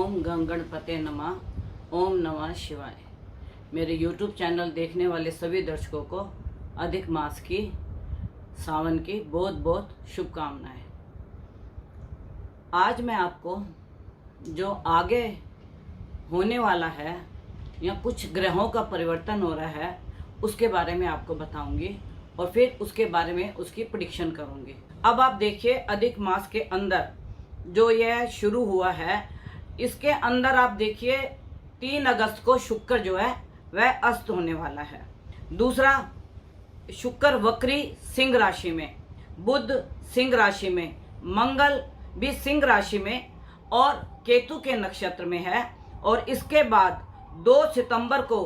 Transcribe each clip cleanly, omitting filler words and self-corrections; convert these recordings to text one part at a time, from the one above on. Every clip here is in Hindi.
ओम गणपते नमः। ओम नमः शिवाय। मेरे YouTube चैनल देखने वाले सभी दर्शकों को अधिक मास की, सावन की बहुत बहुत शुभकामनाएं। आज मैं आपको जो आगे होने वाला है या कुछ ग्रहों का परिवर्तन हो रहा है उसके बारे में आपको बताऊंगी और फिर उसके बारे में उसकी प्रेडिक्शन करूंगी। अब आप देखिए, अधिक मास के अंदर जो यह शुरू हुआ है, इसके अंदर आप देखिए 3 अगस्त को शुक्र जो है वह अस्त होने वाला है। दूसरा, शुक्र वक्री सिंह राशि में, बुध सिंह राशि में, मंगल भी सिंह राशि में और केतु के नक्षत्र में है। और इसके बाद 2 सितंबर को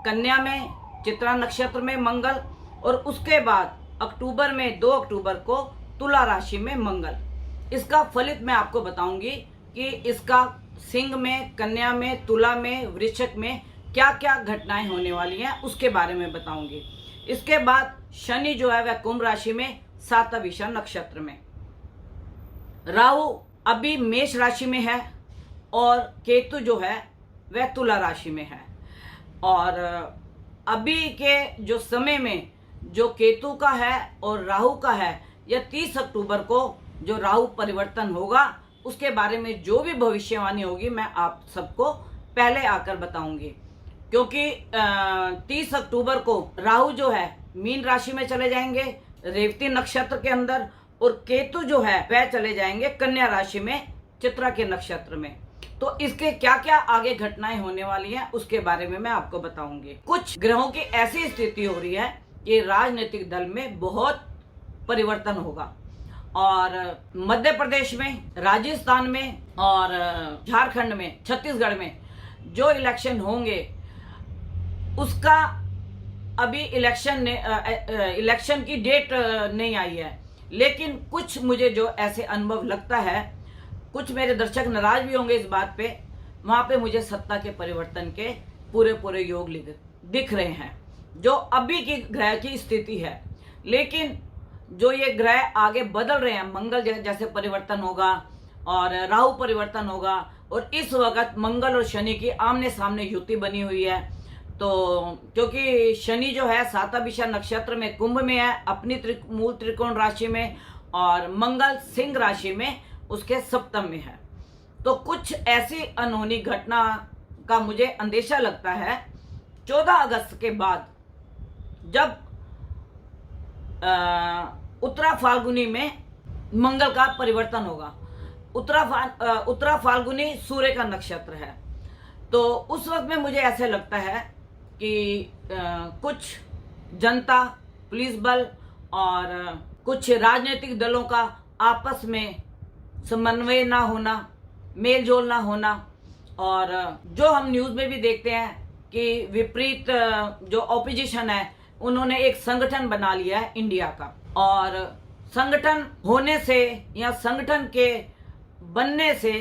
कन्या में चित्रा नक्षत्र में मंगल, और उसके बाद अक्टूबर में 2 अक्टूबर को तुला राशि में मंगल। इसका फलित मैं आपको बताऊंगी कि इसका सिंह में, कन्या में, तुला में, वृश्चिक में क्या क्या घटनाएं होने वाली हैं उसके बारे में बताऊंगी। इसके बाद शनि जो है वह कुंभ राशि में सातविषा नक्षत्र में, राहु अभी मेष राशि में है और केतु जो है वह तुला राशि में है। और अभी के जो समय में जो केतु का है और राहु का है, यह 30 अक्टूबर को जो राहु परिवर्तन होगा उसके बारे में जो भी भविष्यवाणी होगी मैं आप सबको पहले आकर बताऊंगी। क्योंकि 30 अक्टूबर को राहु जो है मीन राशि में चले जाएंगे रेवती नक्षत्र के अंदर, और केतु जो है वह चले जाएंगे कन्या राशि में चित्रा के नक्षत्र में। तो इसके क्या क्या आगे घटनाएं होने वाली हैं उसके बारे में मैं आपको बताऊंगी। कुछ ग्रहों की ऐसी स्थिति हो रही है कि राजनीतिक दल में बहुत परिवर्तन होगा, और मध्य प्रदेश में, राजस्थान में और झारखंड में, छत्तीसगढ़ में जो इलेक्शन होंगे उसका अभी इलेक्शन की डेट नहीं आई है। लेकिन कुछ मुझे जो ऐसे अनुभव लगता है, कुछ मेरे दर्शक नाराज भी होंगे इस बात पे, वहां पे मुझे सत्ता के परिवर्तन के पूरे योग दिख रहे हैं जो अभी की ग्रह की स्थिति है। लेकिन जो ये ग्रह आगे बदल रहे हैं, मंगल जैसे परिवर्तन होगा और राहु परिवर्तन होगा, और इस वक्त मंगल और शनि की आमने सामने युति बनी हुई है। तो क्योंकि शनि जो है सातविषा नक्षत्र में कुंभ में है अपनी मूल त्रिकोण राशि में, और मंगल सिंह राशि में उसके सप्तम में है। तो कुछ ऐसी अनहोनी घटना का मुझे अंदेशा लगता है 14 अगस्त के बाद, जब उत्तरा फाल्गुनी में मंगल का परिवर्तन होगा। उत्तरा फाल्गुनी सूर्य का नक्षत्र है। तो उस वक्त में मुझे ऐसे लगता है कि कुछ जनता, पुलिस बल और कुछ राजनीतिक दलों का आपस में समन्वय ना होना, मेल जोल ना होना, और जो हम न्यूज में भी देखते हैं कि विपरीत जो ऑपोजिशन है उन्होंने एक संगठन बना लिया है इंडिया का, और संगठन होने से या संगठन के बनने से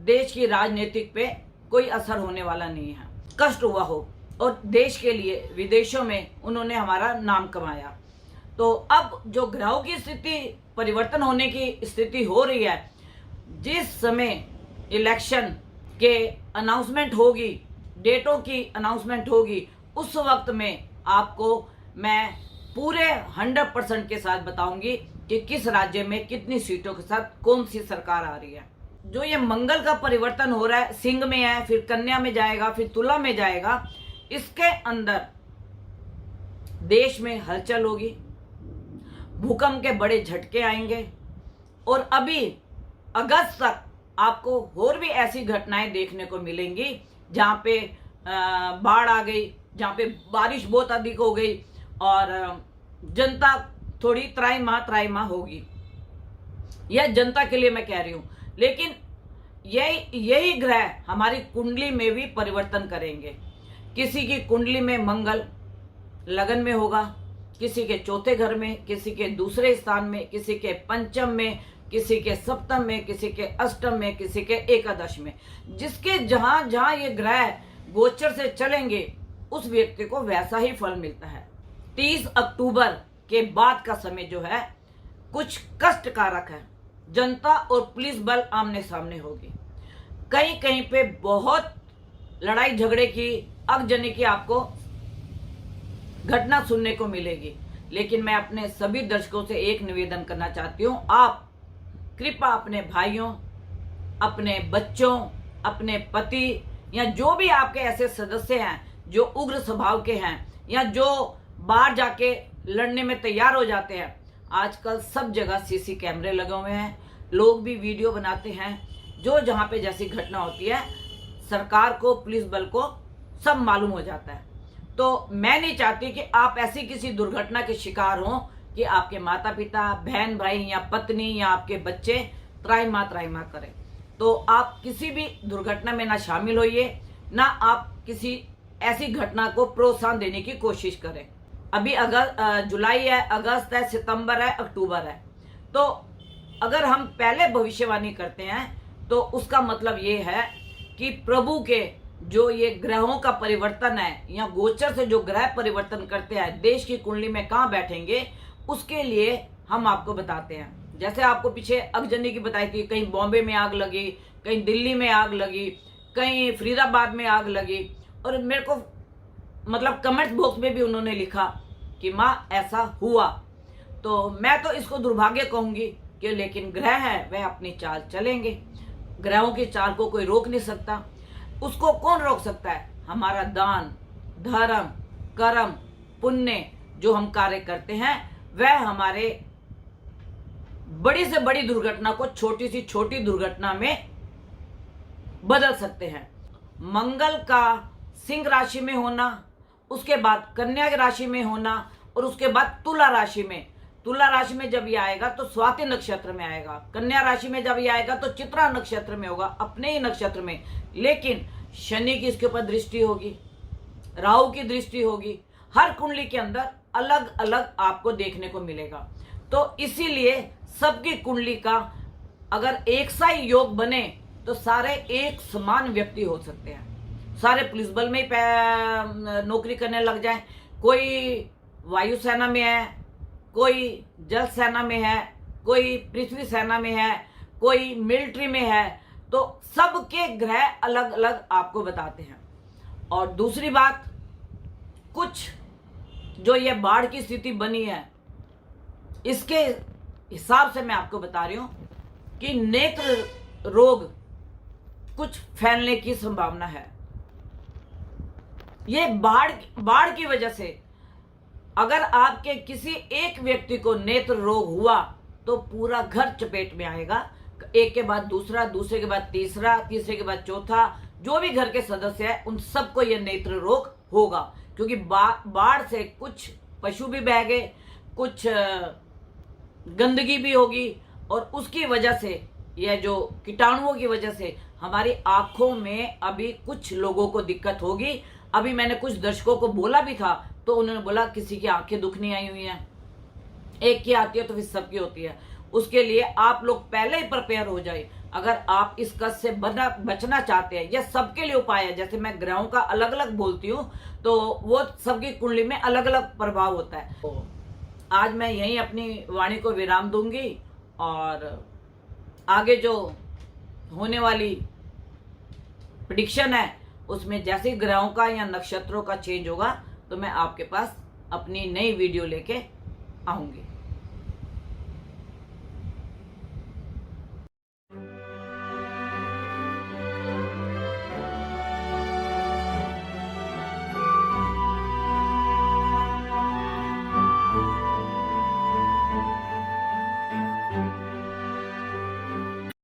देश की राजनीतिक पे कोई असर होने वाला नहीं है। कष्ट हुआ हो, और देश के लिए विदेशों में उन्होंने हमारा नाम कमाया। तो अब जो ग्रहों की स्थिति परिवर्तन होने की स्थिति हो रही है, जिस समय इलेक्शन के अनाउंसमेंट होगी, डेटों की अनाउंसमेंट होगी, उस वक्त में आपको मैं पूरे 100% के साथ बताऊंगी कि किस राज्य में कितनी सीटों के साथ कौन सी सरकार आ रही है। जो ये मंगल का परिवर्तन हो रहा है, सिंह में है, फिर कन्या में जाएगा, फिर तुला में जाएगा, इसके अंदर देश में हलचल होगी, भूकंप के बड़े झटके आएंगे, और अभी अगस्त तक आपको और भी ऐसी घटनाएं देखने को मिलेंगी जहां पे बाढ़ आ गई, जहां पे बारिश बहुत अधिक हो गई और जनता थोड़ी त्राहिमाम होगी। यह जनता के लिए मैं कह रही हूं। लेकिन यही ग्रह हमारी कुंडली में भी परिवर्तन करेंगे। किसी की कुंडली में मंगल लगन में होगा, किसी के चौथे घर में, किसी के दूसरे स्थान में, किसी के पंचम में, किसी के सप्तम में, किसी के अष्टम में, किसी के एकादश में। जिसके जहां जहां ये ग्रह गोचर से चलेंगे उस व्यक्ति को वैसा ही फल मिलता है। 30 अक्टूबर के बाद का समय जो है कुछ कष्टकारक है। जनता और पुलिस बल आमने सामने होगी। कहीं कहीं पे बहुत लड़ाई झगड़े की, आगजनी की आपको घटना सुनने को मिलेगी। लेकिन मैं अपने सभी दर्शकों से एक निवेदन करना चाहती हूँ, आप कृपया अपने भाइयों, अपने बच्चों, अपने पति या जो भी आपके ऐसे सदस्य हैं जो उग्र स्वभाव के हैं या जो बाहर जाके लड़ने में तैयार हो जाते हैं, आजकल सब जगह सीसी कैमरे लगे हुए हैं, लोग भी वीडियो बनाते हैं। जो जहाँ पे जैसी घटना होती है सरकार को, पुलिस बल को सब मालूम हो जाता है। तो मैं नहीं चाहती कि आप ऐसी किसी दुर्घटना के शिकार हों कि आपके माता पिता, बहन भाई या पत्नी या आपके बच्चे त्राहिमाम करें। तो आप किसी भी दुर्घटना में ना शामिल होइए, ना आप किसी ऐसी घटना को प्रोत्साहन देने की कोशिश करें। अभी जुलाई है, अगस्त है, सितंबर है, अक्टूबर है। तो अगर हम पहले भविष्यवाणी करते हैं तो उसका मतलब ये है कि प्रभु के जो ये ग्रहों का परिवर्तन है या गोचर से जो ग्रह परिवर्तन करते हैं, देश की कुंडली में कहाँ बैठेंगे, उसके लिए हम आपको बताते हैं। जैसे आपको पीछे आगजनी की बताई थी, कहीं बॉम्बे में आग लगी, कहीं दिल्ली में आग लगी, कहीं फरीदाबाद में आग लगी, और मेरे को मतलब कमेंट बॉक्स में भी उन्होंने लिखा कि माँ ऐसा हुआ। तो मैं तो इसको दुर्भाग्य कहूंगी कि लेकिन ग्रह है वह अपनी चाल चलेंगे। ग्रहों की चाल को कोई रोक नहीं सकता। उसको कौन रोक सकता है? हमारा दान, धर्म, कर्म, पुण्य जो हम कार्य करते हैं वह हमारे बड़ी से बड़ी दुर्घटना को छोटी सी छोटी दुर्घटना में बदल सकते हैं। मंगल का सिंह राशि में होना, उसके बाद कन्या राशि में होना, और उसके बाद तुला राशि में। तुला राशि में जब ये आएगा तो स्वाति नक्षत्र में आएगा, कन्या राशि में जब ये आएगा तो चित्रा नक्षत्र में होगा, अपने ही नक्षत्र में। लेकिन शनि की इसके ऊपर दृष्टि होगी, राहु की दृष्टि होगी, हर कुंडली के अंदर अलग अलग आपको देखने को मिलेगा। तो इसीलिए सबकी कुंडली का अगर एक सा ही योग बने तो सारे एक समान व्यक्ति हो सकते हैं। सारे पुलिस बल में ही नौकरी करने लग जाएं, कोई वायुसेना में है, कोई जल सेना में है, कोई पृथ्वी सेना में है, कोई मिलिट्री में है, तो सबके ग्रह अलग अलग आपको बताते हैं। और दूसरी बात, कुछ जो ये बाढ़ की स्थिति बनी है इसके हिसाब से मैं आपको बता रही हूं कि नेत्र रोग कुछ फैलने की संभावना है। ये बाढ़ की वजह से अगर आपके किसी एक व्यक्ति को नेत्र रोग हुआ तो पूरा घर चपेट में आएगा। एक के बाद दूसरा, दूसरे के बाद तीसरा, तीसरे के बाद चौथा, जो भी घर के सदस्य है उन सबको यह नेत्र रोग होगा। क्योंकि बाढ़ से कुछ पशु भी बह गए, कुछ गंदगी भी होगी, और उसकी वजह से यह जो कीटाणुओं की वजह से हमारी आंखों में अभी कुछ लोगों को दिक्कत होगी। अभी मैंने कुछ दर्शकों को बोला भी था तो उन्होंने बोला किसी की आंखें दुखनी आई हुई हैं, एक की आती है तो फिर सबकी होती है। उसके लिए आप लोग पहले ही प्रिपेयर हो जाए। अगर आप इस कष्ट से बचना चाहते हैं, यह सबके लिए उपाय है। जैसे मैं ग्रहों का अलग अलग बोलती हूँ तो वो सबकी कुंडली में अलग अलग प्रभाव होता है। तो आज मैं यहीं अपनी वाणी को विराम दूंगी, और आगे जो होने वाली प्रेडिक्शन है उसमें जैसे ग्रहों का या नक्षत्रों का चेंज होगा तो मैं आपके पास अपनी नई वीडियो लेके आऊंगी।